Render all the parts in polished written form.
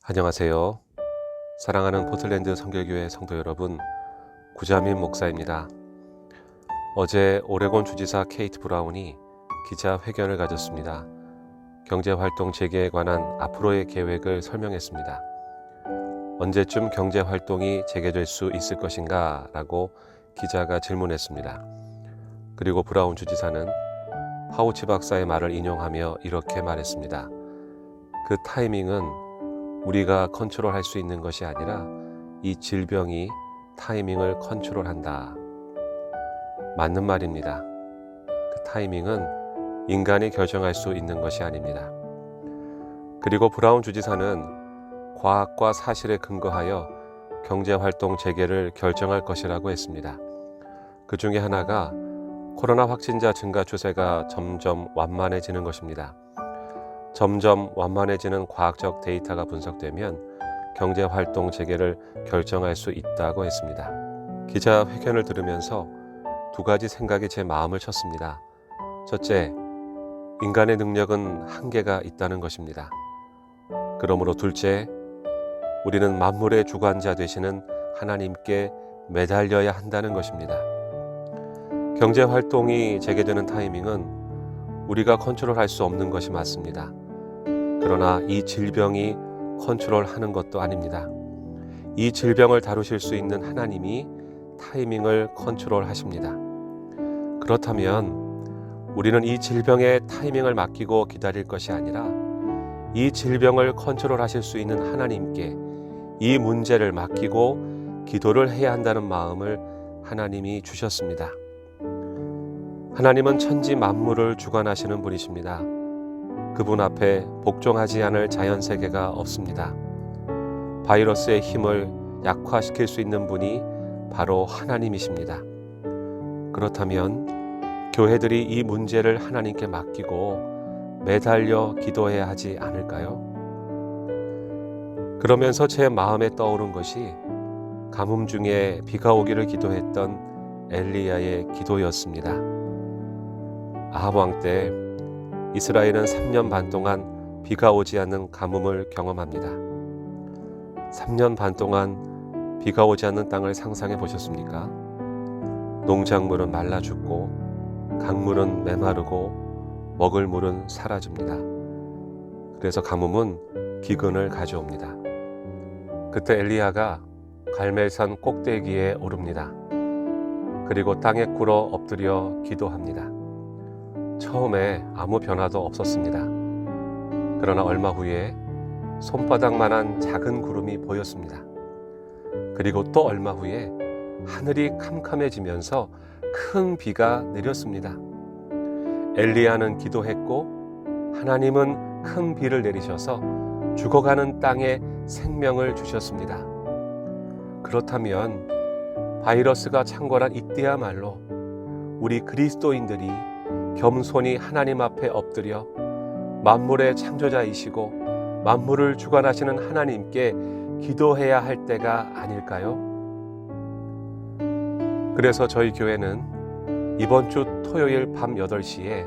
안녕하세요. 사랑하는 포틀랜드 성결교회 성도 여러분, 구자민 목사입니다. 어제 오레곤 주지사 케이트 브라운이 기자회견을 가졌습니다. 경제활동 재개에 관한 앞으로의 계획을 설명했습니다. 언제쯤 경제활동이 재개될 수 있을 것인가? 라고 기자가 질문했습니다. 그리고 브라운 주지사는 파우치 박사의 말을 인용하며 이렇게 말했습니다. 그 타이밍은 우리가 컨트롤할 수 있는 것이 아니라 이 질병이 타이밍을 컨트롤한다. 맞는 말입니다. 그 타이밍은 인간이 결정할 수 있는 것이 아닙니다. 그리고 브라운 주지사는 과학과 사실에 근거하여 경제활동 재개를 결정할 것이라고 했습니다. 그 중에 하나가 코로나 확진자 증가 추세가 점점 완만해지는 것입니다. 점점 완만해지는 과학적 데이터가 분석되면 경제활동 재개를 결정할 수 있다고 했습니다. 기자회견을 들으면서 두 가지 생각이 제 마음을 쳤습니다. 첫째, 인간의 능력은 한계가 있다는 것입니다. 그러므로 둘째, 우리는 만물의 주관자 되시는 하나님께 매달려야 한다는 것입니다. 경제활동이 재개되는 타이밍은 우리가 컨트롤할 수 없는 것이 맞습니다. 그러나 이 질병이 컨트롤하는 것도 아닙니다. 이 질병을 다루실 수 있는 하나님이 타이밍을 컨트롤하십니다. 그렇다면 우리는 이 질병의 타이밍을 맡기고 기다릴 것이 아니라 이 질병을 컨트롤하실 수 있는 하나님께 이 문제를 맡기고 기도를 해야 한다는 마음을 하나님이 주셨습니다. 하나님은 천지 만물을 주관하시는 분이십니다. 그분 앞에 복종하지 않을 자연세계가 없습니다. 바이러스의 힘을 약화시킬 수 있는 분이 바로 하나님이십니다. 그렇다면 교회들이 이 문제를 하나님께 맡기고 매달려 기도해야 하지 않을까요? 그러면서 제 마음에 떠오른 것이 가뭄 중에 비가 오기를 기도했던 엘리야의 기도였습니다. 아합 왕 때 이스라엘은 3년 반 동안 비가 오지 않는 가뭄을 경험합니다. 3년 반 동안 비가 오지 않는 땅을 상상해 보셨습니까? 농작물은 말라 죽고 강물은 메마르고 먹을 물은 사라집니다. 그래서 가뭄은 기근을 가져옵니다. 그때 엘리야가 갈멜산 꼭대기에 오릅니다. 그리고 땅에 꿇어 엎드려 기도합니다. 처음에 아무 변화도 없었습니다. 그러나 얼마 후에 손바닥만한 작은 구름이 보였습니다. 그리고 또 얼마 후에 하늘이 캄캄해지면서 큰 비가 내렸습니다. 엘리야는 기도했고 하나님은 큰 비를 내리셔서 죽어가는 땅에 생명을 주셨습니다. 그렇다면 바이러스가 창궐한 이때야말로 우리 그리스도인들이 겸손히 하나님 앞에 엎드려 만물의 창조자이시고 만물을 주관하시는 하나님께 기도해야 할 때가 아닐까요? 그래서 저희 교회는 이번 주 토요일 밤 8시에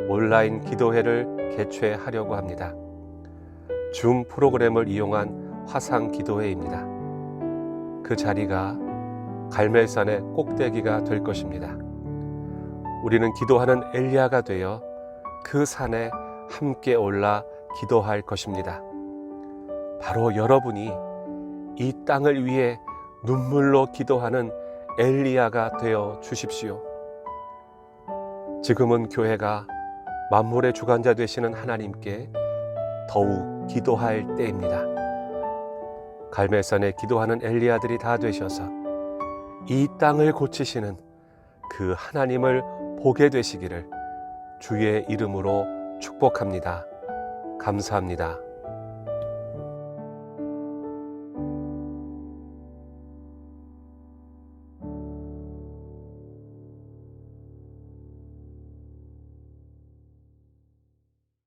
온라인 기도회를 개최하려고 합니다. 줌 프로그램을 이용한 화상 기도회입니다. 그 자리가 갈멜산의 꼭대기가 될 것입니다. 우리는 기도하는 엘리야가 되어 그 산에 함께 올라 기도할 것입니다. 바로 여러분이 이 땅을 위해 눈물로 기도하는 엘리야가 되어 주십시오. 지금은 교회가 만물의 주관자 되시는 하나님께 더욱 기도할 때입니다. 갈멜산에 기도하는 엘리야들이 다 되셔서 이 땅을 고치시는 그 하나님을 보게 되시기를 주의 이름으로 축복합니다. 감사합니다.